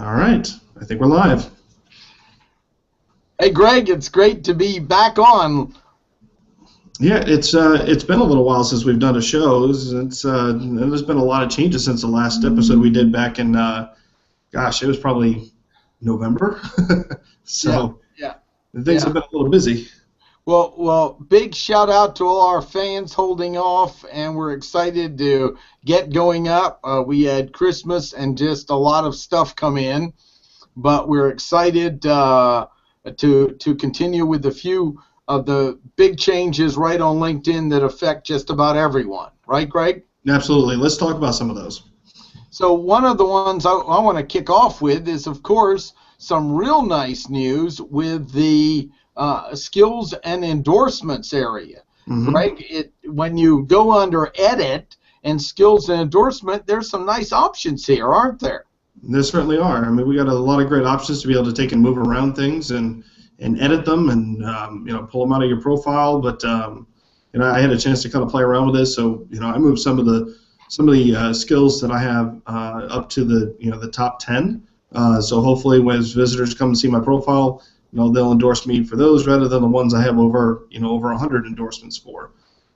All right, I think we're live. Hey, Greg, it's great to be back on. Yeah, it's been a little while since we've done a show. There's been a lot of changes since the last episode we did back in, gosh, it was probably November. So Yeah. things have been a little busy. Well, big shout out to all our fans holding off, and we're excited to get going up. We had Christmas and just a lot of stuff come in, but we're excited to continue with a few of the big changes right on LinkedIn that affect just about everyone. Right, Greg? Absolutely. Let's talk about some of those. So one of the ones I want to kick off with is, of course, some real nice news with the skills and endorsements area. Mm-hmm. Greg, when you go under edit and skills and endorsement, there's some nice options here, aren't there? There certainly are. I mean, we got a lot of great options to be able to take and move around things and edit them and pull them out of your profile. But I had a chance to kind of play around with this, so I moved some of the skills that I have up to the top 10. So hopefully, when visitors come and see my profile, they'll endorse me for those rather than the ones I have over 100 endorsements for.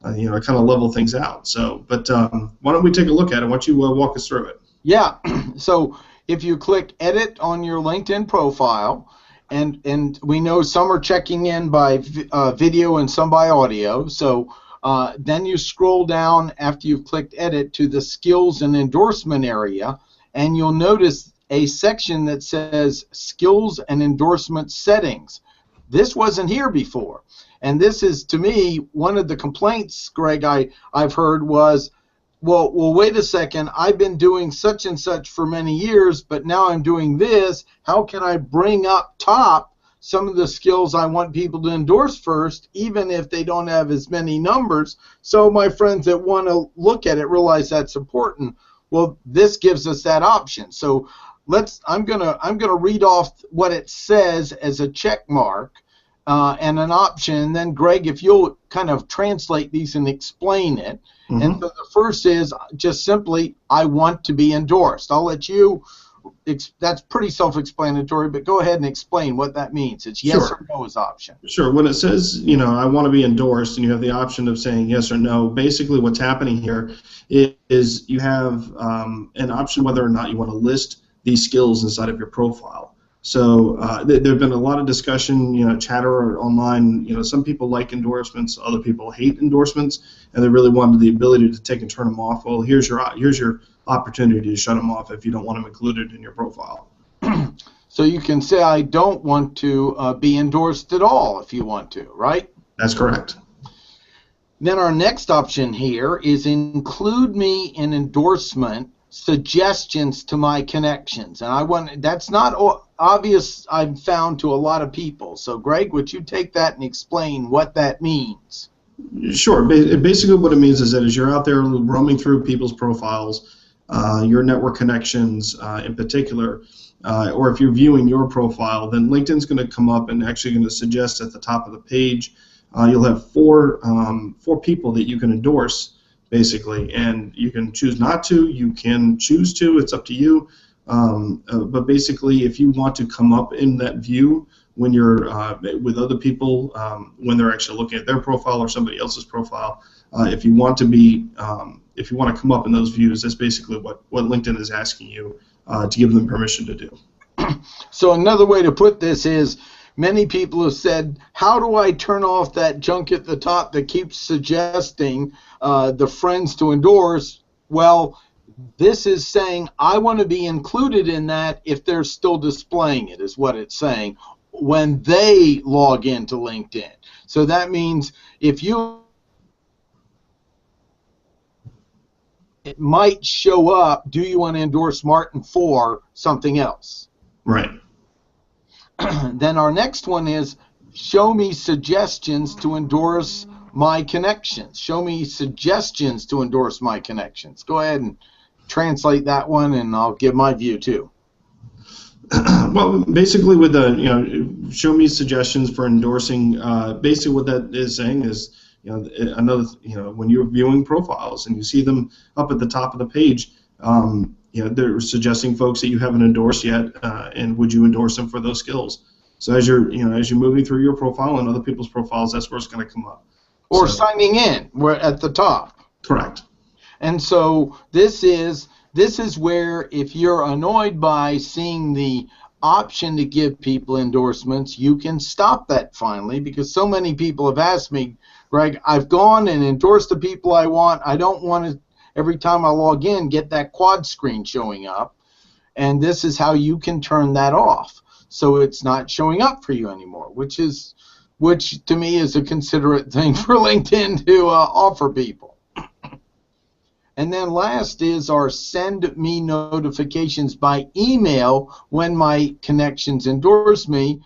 Kind of level things out. So, but why don't we take a look at it? Why don't you walk us through it? Yeah. So if you click Edit on your LinkedIn profile, and we know some are checking in by video and some by audio. So then you scroll down after you've clicked Edit to the Skills and Endorsement area, and you'll notice a section that says Skills and Endorsement Settings. This wasn't here before. And this is, to me, one of the complaints, Greg, I've heard was, well, wait a second, I've been doing such and such for many years, but now I'm doing this. How can I bring up top some of the skills I want people to endorse first, even if they don't have as many numbers, so my friends that want to look at it realize that's important? Well, this gives us that option. So I'm gonna read off what it says as a check mark and an option. And then, Greg, if you'll kind of translate these and explain it. Mm-hmm. And so the first is just simply, I want to be endorsed. I'll let you, that's pretty self-explanatory, but go ahead and explain what that means. It's yes or no is option. Sure. When it says, I want to be endorsed, and you have the option of saying yes or no, basically what's happening here is you have an option whether or not you want to list these skills inside of your profile. So there have been a lot of discussion, chatter online. Some people like endorsements, other people hate endorsements, and they really wanted the ability to take and turn them off. Well, here's your opportunity to shut them off if you don't want them included in your profile. So you can say, I don't want to be endorsed at all if you want to, right? That's correct. Then our next option here is include me in endorsement suggestions to my connections, and that's not obvious, I've found, to a lot of people. So Greg, would you take that and explain what that means? Sure. Basically what it means is that as you're out there roaming through people's profiles, your network connections in particular, or if you're viewing your profile, then LinkedIn's going to come up and actually going to suggest at the top of the page, you'll have four people that you can endorse, basically, and you can choose not to, you can choose to, it's up to you. But basically, if you want to come up in that view when you're with other people, when they're actually looking at their profile or somebody else's profile, if you want to come up in those views, that's basically what LinkedIn is asking you to give them permission to do. So another way to put this is, many people have said, how do I turn off that junk at the top that keeps suggesting the friends to endorse? Well, this is saying I want to be included in that if they're still displaying it, is what it's saying, when they log into LinkedIn. So that means if you, it might show up, do you want to endorse Martin for something else? Right. Then our next one is show me suggestions to endorse my connections. Show me suggestions to endorse my connections. Go ahead and translate that one, and I'll give my view too. Well, basically with the, show me suggestions for endorsing, basically what that is saying is, when you're viewing profiles and you see them up at the top of the page, they're suggesting folks that you haven't endorsed yet, and would you endorse them for those skills? So as you're moving through your profile and other people's profiles, that's where it's going to come up. Or signing in, we're at the top. Correct. And so this is where, if you're annoyed by seeing the option to give people endorsements, you can stop that finally, because so many people have asked me, Greg, I've gone and endorsed the people I want. I don't want to, every time I log in, get that quad screen showing up. And this is how you can turn that off, so it's not showing up for you anymore, which to me is a considerate thing for LinkedIn to offer people. And then last is our send me notifications by email when my connections endorse me.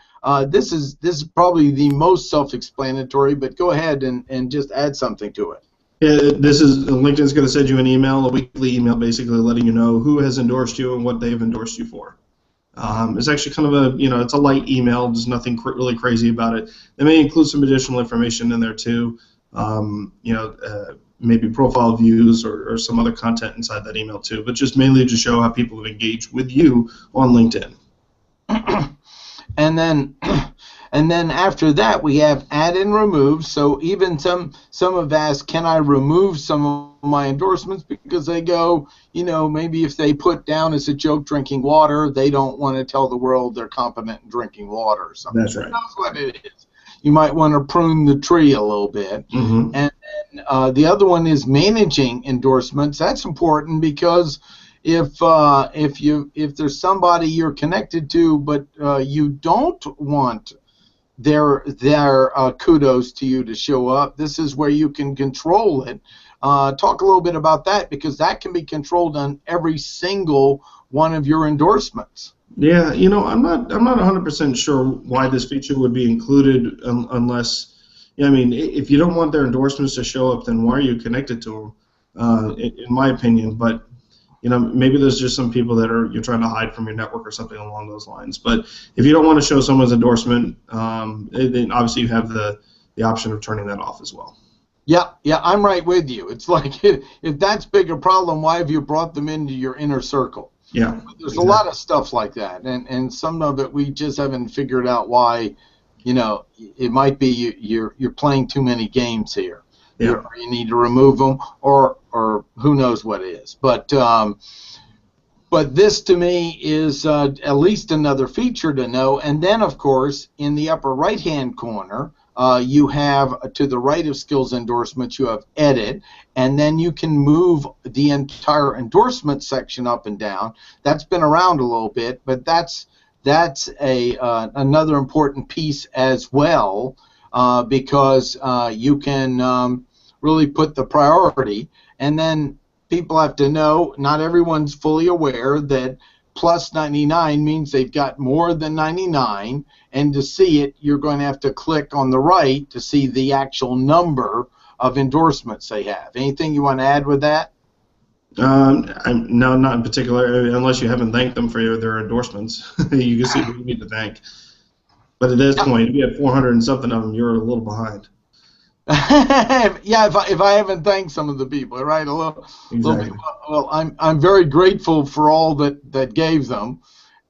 This is probably the most self-explanatory, but go ahead and just add something to it. Yeah, LinkedIn's going to send you an email, a weekly email, basically letting you know who has endorsed you and what they've endorsed you for. It's actually kind of it's a light email. There's nothing really crazy about it. They may include some additional information in there too. Maybe profile views or some other content inside that email too, but just mainly to show how people have engaged with you on LinkedIn. And then after that we have add and remove. So even some have asked, can I remove some of my endorsements, because they go, maybe if they put down as a joke drinking water, they don't want to tell the world they're competent in drinking water or something. That's right. That's what it is. You might want to prune the tree a little bit. Mm-hmm. And then the other one is managing endorsements. That's important, because if there's somebody you're connected to, but you don't want their kudos to you to show up, this is where you can control it. Talk a little bit about that, because that can be controlled on every single one of your endorsements. Yeah, I'm not 100% sure why this feature would be included unless, if you don't want their endorsements to show up, then why are you connected to them? In my opinion, but maybe there's just some people that you're trying to hide from your network or something along those lines. But if you don't want to show someone's endorsement, then obviously you have the option of turning that off as well. Yeah, I'm right with you. It's like, if that's big a problem, why have you brought them into your inner circle? Yeah, there's a lot of stuff like that, and some of it we just haven't figured out why. It might be you're playing too many games here. Yeah. You need to remove them, or who knows what it is. But this to me is at least another feature to know. And then of course in the upper right hand corner, you have, to the right of skills endorsements, you have edit, and then you can move the entire endorsement section up and down. That's been around a little bit, but that's another important piece as well, because you can really put the priority. And then people have to know, not everyone's fully aware that plus 99 means they've got more than 99, and to see it, you're going to have to click on the right to see the actual number of endorsements they have. Anything you want to add with that? No, not in particular, unless you haven't thanked them for their endorsements. You can see who you need to thank. But at this point, if you have 400 and something of them, you're a little behind. Yeah, if I haven't thanked some of the people, right? Exactly. Well, I'm very grateful for all that gave them,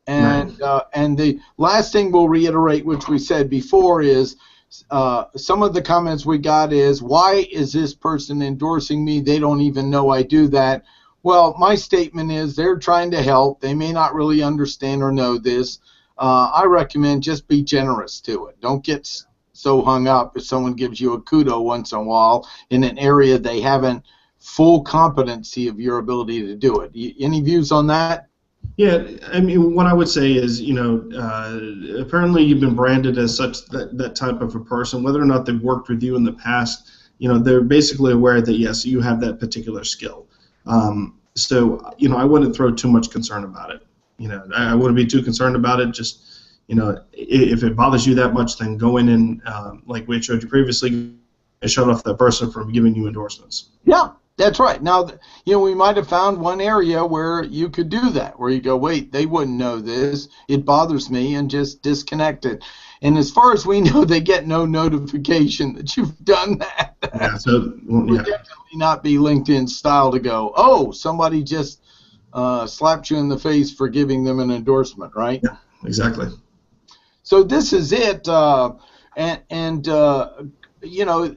and Right. And the last thing we'll reiterate, which we said before, is some of the comments we got is, why is this person endorsing me? They don't even know I do that. Well, my statement is they're trying to help. They may not really understand or know this. I recommend just be generous to it. Don't get so hung up if someone gives you a kudo once in a while in an area they haven't full competency of your ability to do it. Any views on that? Yeah, what I would say is, apparently you've been branded as such that type of a person, whether or not they've worked with you in the past. They're basically aware that yes, you have that particular skill. So I wouldn't throw too much concern about it. I wouldn't be too concerned about it. Just if it bothers you that much, then go in and like we showed you previously, shut off that person from giving you endorsements. Yeah. That's right. Now, we might have found one area where you could do that, where you go, wait, they wouldn't know this. It bothers me, and just disconnect it. And as far as we know, they get no notification that you've done that. Yeah, so It would definitely not be LinkedIn style to go, oh, somebody just slapped you in the face for giving them an endorsement, right? Yeah, exactly. So this is it, and you know,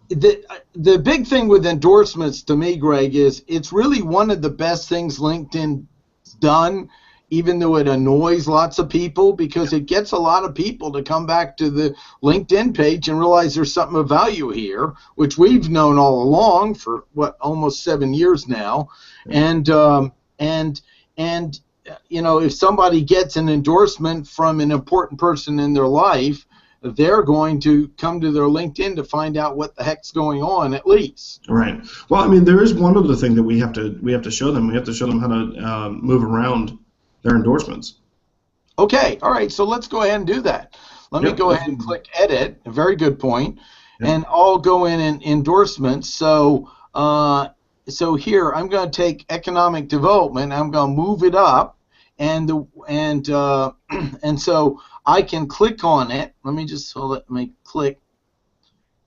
the big thing with endorsements to me, Greg, is it's really one of the best things LinkedIn's done, even though it annoys lots of people, because it gets a lot of people to come back to the LinkedIn page and realize there's something of value here, which we've known all along for almost 7 years now, and you know, if somebody gets an endorsement from an important person in their life, they're going to come to their LinkedIn to find out what the heck's going on, at least. Right. Well, I mean, there is one other thing that we have to show them. We have to show them how to move around their endorsements. Okay. All right. So let's go ahead and do that. Let me go ahead and click Edit. A very good point. Yep. And I'll go in endorsements. So so here I'm going to take economic development. I'm going to move it up, and so I can click on it. Let me click,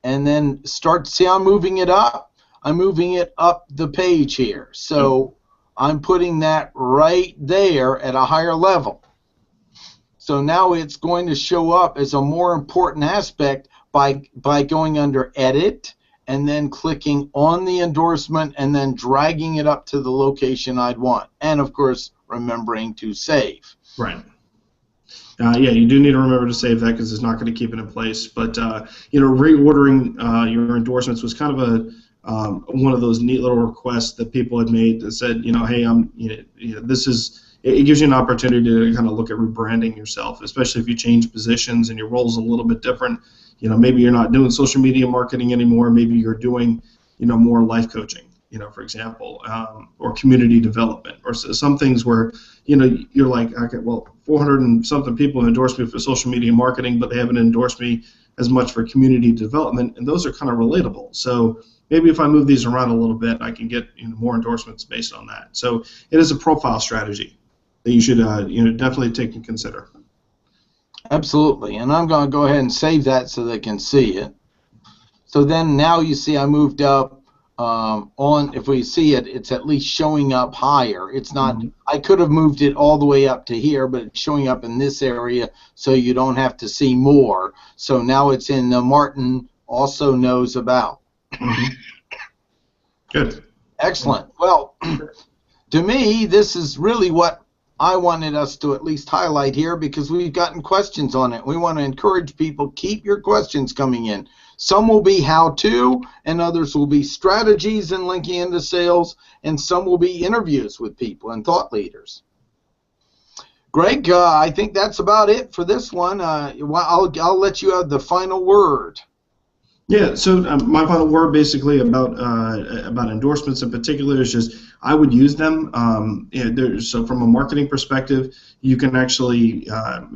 and then start. See, I'm moving it up. I'm moving it up the page here. So I'm putting that right there at a higher level. So now it's going to show up as a more important aspect by going under Edit and then clicking on the endorsement and then dragging it up to the location I'd want. And, of course, remembering to save. Right. Yeah, you do need to remember to save that because it's not going to keep it in place. But you know, reordering your endorsements was kind of one of those neat little requests that people had made that said, you know, hey, this is. It gives you an opportunity to kind of look at rebranding yourself, especially if you change positions and your role's a little bit different. You know, maybe you're not doing social media marketing anymore. Maybe you're doing, you know, more life coaching, you know, for example, or community development, or some things where, you know, you're like, okay, well, 400 and something people endorse me for social media marketing, but they haven't endorsed me as much for community development, and those are kind of relatable. So maybe if I move these around a little bit, I can get, you know, more endorsements based on that. So it is a profile strategy that you should you know, definitely take and consider. Absolutely, and I'm going to go ahead and save that so they can see it. So then now you see I moved up on, if we see it, it's at least showing up higher. It's not, I could have moved it all the way up to here, but it's showing up in this area so you don't have to see more. So now it's in the Martin also knows about. Good. Excellent. Well, to me, this is really what I wanted us to at least highlight here, because we've gotten questions on it. We want to encourage people, keep your questions coming in. Some will be how-to, and others will be strategies and linking into sales, and some will be interviews with people and thought leaders. Greg, I think that's about it for this one. I'll let you have the final word. Yeah, so my final word basically about endorsements in particular is just I would use them. So from a marketing perspective, you can actually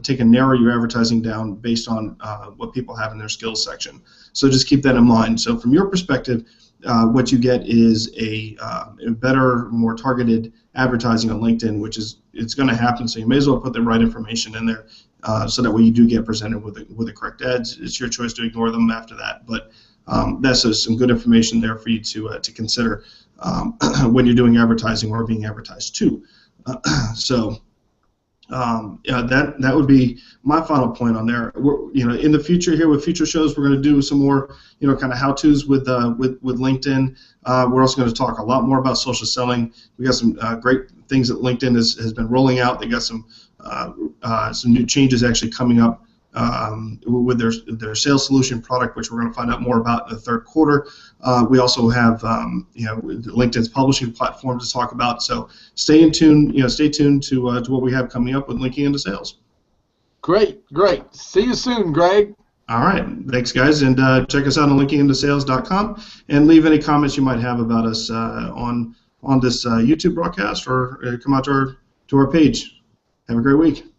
take and narrow your advertising down based on what people have in their skills section. So just keep that in mind. So from your perspective, what you get is a better, more targeted advertising on LinkedIn, which is it's going to happen. So you may as well put the right information in there. So that way you do get presented with the correct ads. It's your choice to ignore them after that, but that's some good information there for you to consider when you're doing advertising or being advertised to. Yeah, that would be my final point on there. You know, in the future here with future shows, we're going to do some more, you know, kind of how-tos with LinkedIn. We're also going to talk a lot more about social selling. We got some great things that LinkedIn has been rolling out. They got some new changes actually coming up with their sales solution product, which we're going to find out more about in the third quarter. We also have you know, LinkedIn's publishing platform to talk about. So stay tuned to what we have coming up with linking into sales. Great. See you soon, Greg. All right, thanks guys, and check us out on linkingintosales.com and leave any comments you might have about us on this YouTube broadcast, or come out to our page. Have a great week.